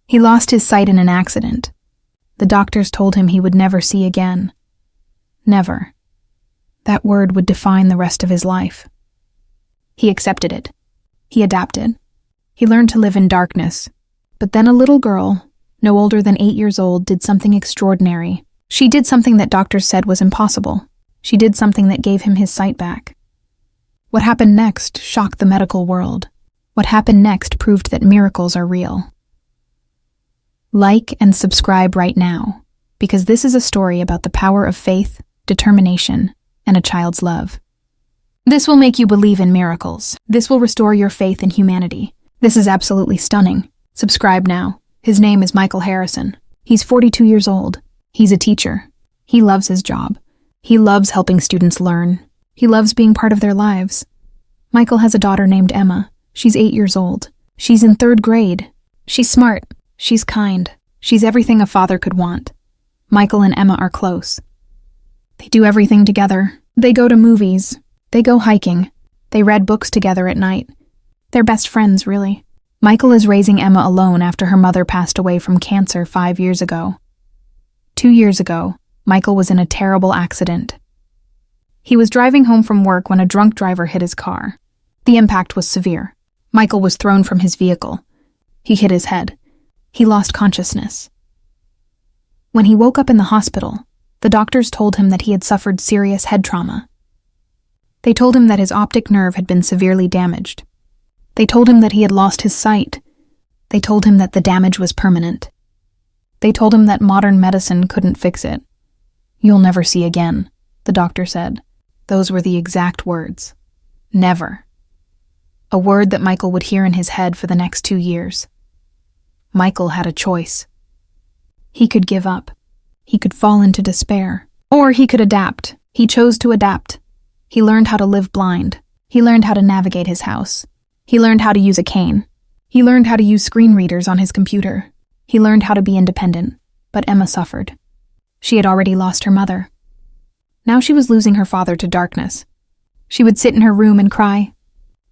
He lost his sight in an accident. The doctors told him he would never see again. Never. That word would define the rest of his life. He accepted it. He adapted. He learned to live in darkness. But then a little girl, no older than 8 years old, did something extraordinary. She did something that doctors said was impossible. She did something that gave him his sight back. What happened next shocked the medical world. What happened next proved that miracles are real. Like and subscribe right now, because this is a story about the power of faith, determination, and a child's love. This will make you believe in miracles. This will restore your faith in humanity. This is absolutely stunning. Subscribe now. His name is Michael Harrison. He's 42 years old. He's a teacher. He loves his job. He loves helping students learn. He loves being part of their lives. Michael has a daughter named Emma. She's 8 years old. She's in 3rd grade. She's smart. She's kind. She's everything a father could want. Michael and Emma are close. They do everything together. They go to movies. They go hiking. They read books together at night. They're best friends, really. Michael is raising Emma alone after her mother passed away from cancer 5 years ago. 2 years ago, Michael was in a terrible accident. He was driving home from work when a drunk driver hit his car. The impact was severe. Michael was thrown from his vehicle. He hit his head. He lost consciousness. When he woke up in the hospital, the doctors told him that he had suffered serious head trauma. They told him that his optic nerve had been severely damaged. They told him that he had lost his sight. They told him that the damage was permanent. They told him that modern medicine couldn't fix it. "You'll never see again," the doctor said. Those were the exact words. Never. A word that Michael would hear in his head for the next 2 years. Michael had a choice. He could give up. He could fall into despair. Or he could adapt. He chose to adapt. He learned how to live blind. He learned how to navigate his house. He learned how to use a cane. He learned how to use screen readers on his computer. He learned how to be independent. But Emma suffered. She had already lost her mother. Now she was losing her father to darkness. She would sit in her room and cry.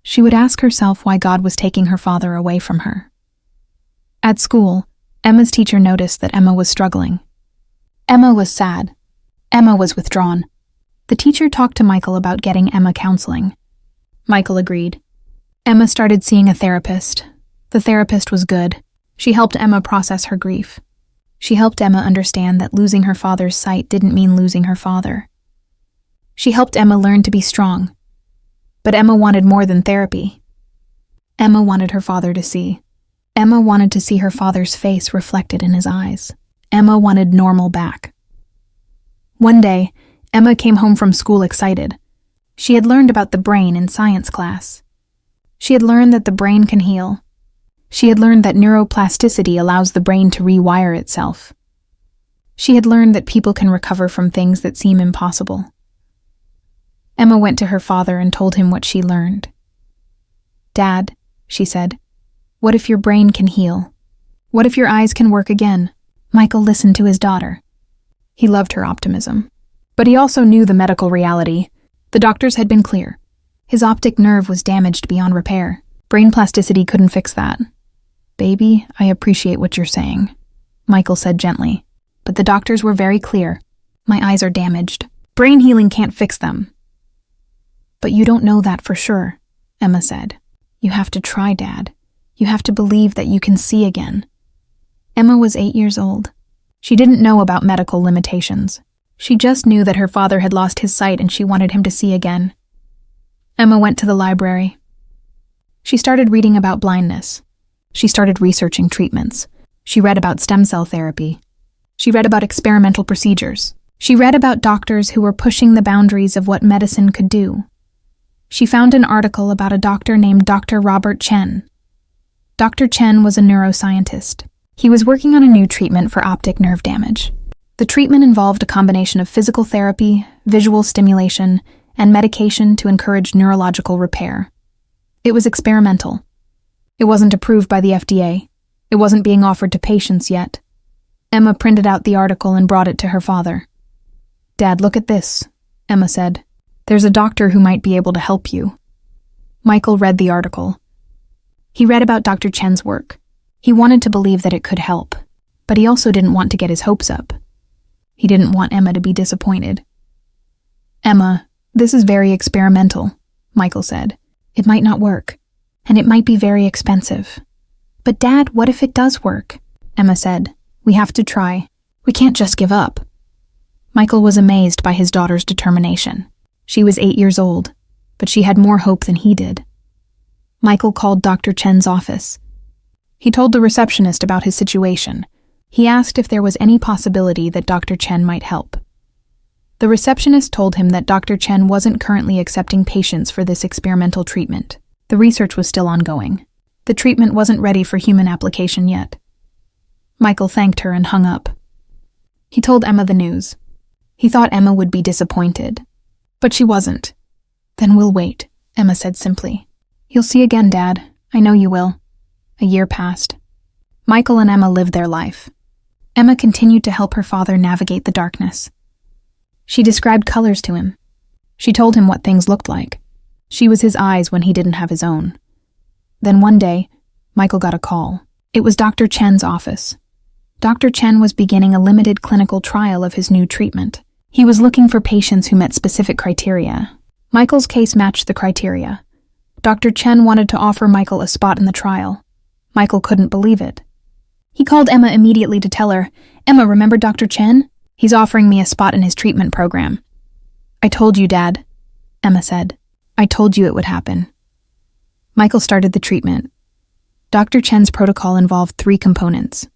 She would ask herself why God was taking her father away from her. At school, Emma's teacher noticed that Emma was struggling. Emma was sad. Emma was withdrawn. The teacher talked to Michael about getting Emma counseling. Michael agreed. Emma started seeing a therapist. The therapist was good. She helped Emma process her grief. She helped Emma understand that losing her father's sight didn't mean losing her father. She helped Emma learn to be strong. But Emma wanted more than therapy. Emma wanted her father to see. Emma wanted to see her father's face reflected in his eyes. Emma wanted normal back. One day, Emma came home from school excited. She had learned about the brain in science class. She had learned that the brain can heal. She had learned that neuroplasticity allows the brain to rewire itself. She had learned that people can recover from things that seem impossible. Emma went to her father and told him what she learned. "Dad," she said, "what if your brain can heal? What if your eyes can work again?" Michael listened to his daughter. He loved her optimism. But he also knew the medical reality. The doctors had been clear. His optic nerve was damaged beyond repair. Brain plasticity couldn't fix that. "Baby, I appreciate what you're saying," Michael said gently. But the doctors were very clear. "My eyes are damaged. Brain healing can't fix them." "But you don't know that for sure," Emma said. "You have to try, Dad. You have to believe that you can see again." Emma was 8 years old. She didn't know about medical limitations. She just knew that her father had lost his sight and she wanted him to see again. Emma went to the library. She started reading about blindness. She started researching treatments. She read about stem cell therapy. She read about experimental procedures. She read about doctors who were pushing the boundaries of what medicine could do. She found an article about a doctor named Dr. Robert Chen. Dr. Chen was a neuroscientist. He was working on a new treatment for optic nerve damage. The treatment involved a combination of physical therapy, visual stimulation, and medication to encourage neurological repair. It was experimental. It wasn't approved by the FDA. It wasn't being offered to patients yet. Emma printed out the article and brought it to her father. "Dad, look at this," Emma said. "There's a doctor who might be able to help you." Michael read the article. He read about Dr. Chen's work. He wanted to believe that it could help, but he also didn't want to get his hopes up. He didn't want Emma to be disappointed. "Emma, this is very experimental," Michael said. "It might not work, and it might be very expensive." "But Dad, what if it does work?" Emma said. "We have to try. We can't just give up." Michael was amazed by his daughter's determination. She was 8 years old, but she had more hope than he did. Michael called Dr. Chen's office. He told the receptionist about his situation. He asked if there was any possibility that Dr. Chen might help. The receptionist told him that Dr. Chen wasn't currently accepting patients for this experimental treatment. The research was still ongoing. The treatment wasn't ready for human application yet. Michael thanked her and hung up. He told Emma the news. He thought Emma would be disappointed, but she wasn't. "Then we'll wait," Emma said simply. "You'll see again, Dad. I know you will." A year passed. Michael and Emma lived their life. Emma continued to help her father navigate the darkness. She described colors to him. She told him what things looked like. She was his eyes when he didn't have his own. Then one day, Michael got a call. It was Dr. Chen's office. Dr. Chen was beginning a limited clinical trial of his new treatment. He was looking for patients who met specific criteria. Michael's case matched the criteria. Dr. Chen wanted to offer Michael a spot in the trial. Michael couldn't believe it. He called Emma immediately to tell her, "Emma, remember Dr. Chen? He's offering me a spot in his treatment program." "I told you, Dad," Emma said. "I told you it would happen." Michael started the treatment. Dr. Chen's protocol involved 3 components.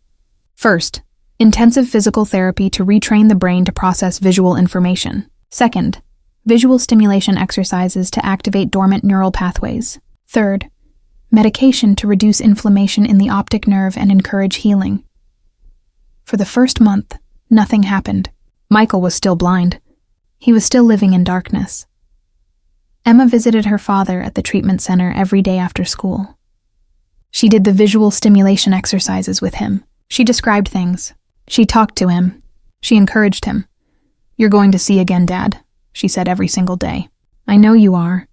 First, intensive physical therapy to retrain the brain to process visual information. Second, visual stimulation exercises to activate dormant neural pathways. Third, medication to reduce inflammation in the optic nerve and encourage healing. For the first month, nothing happened. Michael was still blind. He was still living in darkness. Emma visited her father at the treatment center every day after school. She did the visual stimulation exercises with him. She described things. She talked to him. She encouraged him. "You're going to see again, Dad," she said every single day. "I know you are."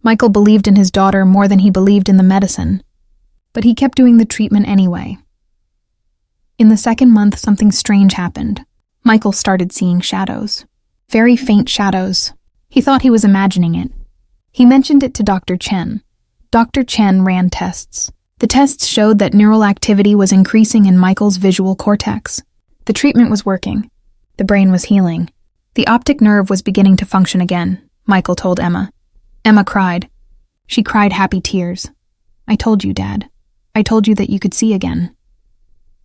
Michael believed in his daughter more than he believed in the medicine, but he kept doing the treatment anyway. In the second month, something strange happened. Michael started seeing shadows. Very faint shadows. He thought he was imagining it. He mentioned it to Dr. Chen. Dr. Chen ran tests. The tests showed that neural activity was increasing in Michael's visual cortex. The treatment was working. The brain was healing. The optic nerve was beginning to function again, Michael told Emma. Emma cried. She cried happy tears. "I told you, Dad. I told you that you could see again."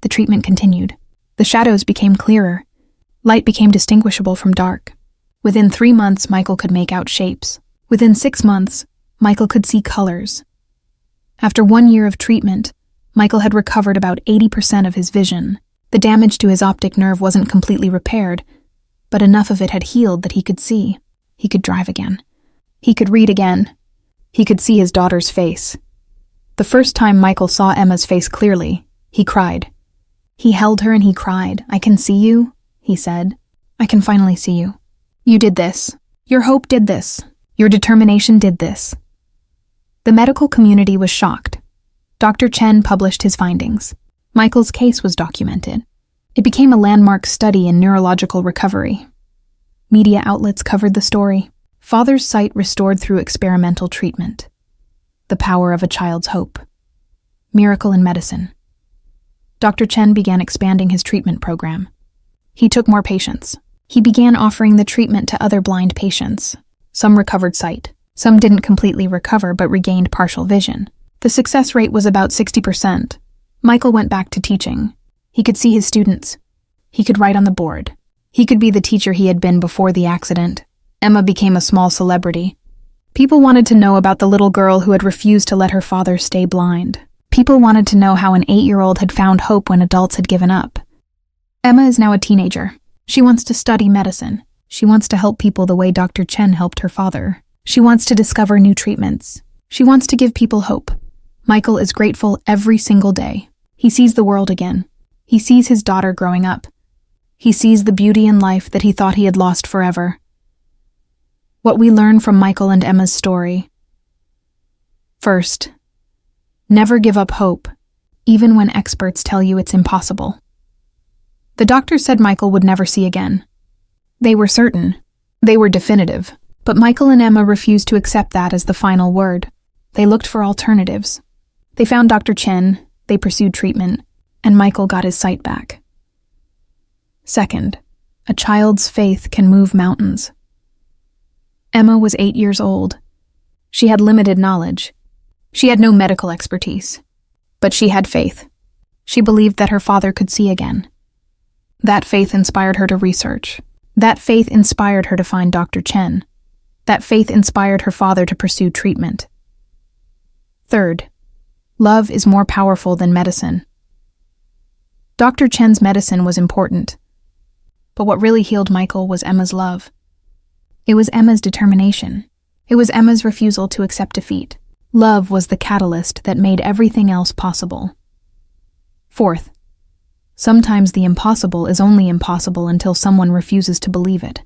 The treatment continued. The shadows became clearer. Light became distinguishable from dark. Within 3 months, Michael could make out shapes. Within 6 months, Michael could see colors. After 1 year of treatment, Michael had recovered about 80% of his vision. The damage to his optic nerve wasn't completely repaired, but enough of it had healed that he could see. He could drive again. He could read again. He could see his daughter's face. The first time Michael saw Emma's face clearly, he cried. He held her and he cried. "I can see you," he said. "I can finally see you. You did this. Your hope did this. Your determination did this." The medical community was shocked. Dr. Chen published his findings. Michael's case was documented. It became a landmark study in neurological recovery. Media outlets covered the story. Father's sight restored through experimental treatment. The power of a child's hope. Miracle in medicine. Dr. Chen began expanding his treatment program. He took more patients. He began offering the treatment to other blind patients. Some recovered sight. Some didn't completely recover but regained partial vision. The success rate was about 60%. Michael went back to teaching. He could see his students. He could write on the board. He could be the teacher he had been before the accident. Emma became a small celebrity. People wanted to know about the little girl who had refused to let her father stay blind. People wanted to know how an 8-year-old had found hope when adults had given up. Emma is now a teenager. She wants to study medicine. She wants to help people the way Dr. Chen helped her father. She wants to discover new treatments. She wants to give people hope. Michael is grateful every single day. He sees the world again. He sees his daughter growing up. He sees the beauty in life that he thought he had lost forever. What we learn from Michael and Emma's story. First, never give up hope. even when experts tell you it's impossible. The doctors said Michael would never see again. They were certain. They were definitive. But Michael and Emma refused to accept that as the final word. They looked for alternatives. They found Dr. Chen, they pursued treatment, and Michael got his sight back. Second, a child's faith can move mountains. Emma was 8 years old. She had limited knowledge. She had no medical expertise. But she had faith. She believed that her father could see again. That faith inspired her to research. That faith inspired her to find Dr. Chen. That faith inspired her father to pursue treatment. Third, love is more powerful than medicine. Dr. Chen's medicine was important, but what really healed Michael was Emma's love. It was Emma's determination. It was Emma's refusal to accept defeat. Love was the catalyst that made everything else possible. Fourth, sometimes the impossible is only impossible until someone refuses to believe it.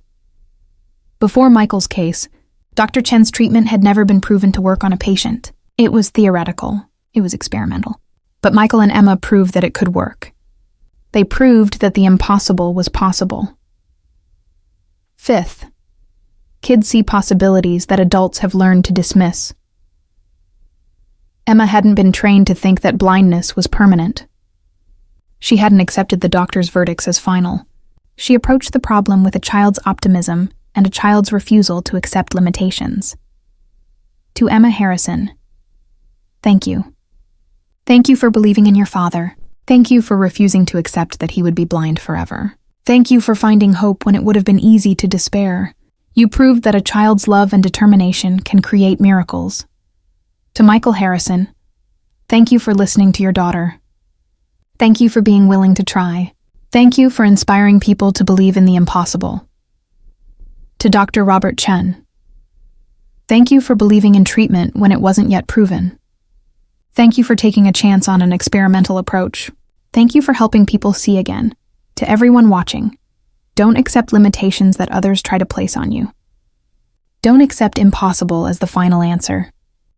Before Michael's case, Dr. Chen's treatment had never been proven to work on a patient. It was theoretical. It was experimental. But Michael and Emma proved that it could work. They proved that the impossible was possible. Fifth, kids see possibilities that adults have learned to dismiss. Emma hadn't been trained to think that blindness was permanent. She hadn't accepted the doctor's verdicts as final. She approached the problem with a child's optimism and a child's refusal to accept limitations. To Emma Harrison, thank you. Thank you for believing in your father. Thank you for refusing to accept that he would be blind forever. Thank you for finding hope when it would have been easy to despair. You proved that a child's love and determination can create miracles. To Michael Harrison, thank you for listening to your daughter. Thank you for being willing to try. Thank you for inspiring people to believe in the impossible. To Dr. Robert Chen, thank you for believing in treatment when it wasn't yet proven. Thank you for taking a chance on an experimental approach. Thank you for helping people see again. To everyone watching, don't accept limitations that others try to place on you. Don't accept impossible as the final answer.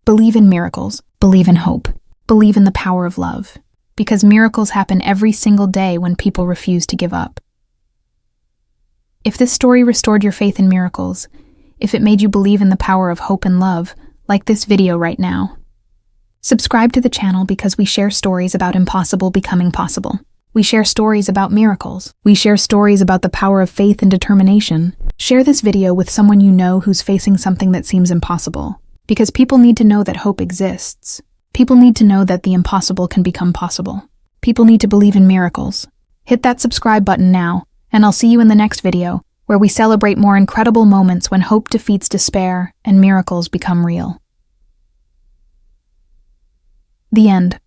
Believe in miracles. Believe in hope. Believe in the power of love. Because miracles happen every single day when people refuse to give up. If this story restored your faith in miracles, if it made you believe in the power of hope and love, like this video right now, subscribe to the channel because we share stories about impossible becoming possible. We share stories about miracles. We share stories about the power of faith and determination. Share this video with someone you know who's facing something that seems impossible. Because people need to know that hope exists. People need to know that the impossible can become possible. People need to believe in miracles. Hit that subscribe button now, and I'll see you in the next video, where we celebrate more incredible moments when hope defeats despair and miracles become real. The end.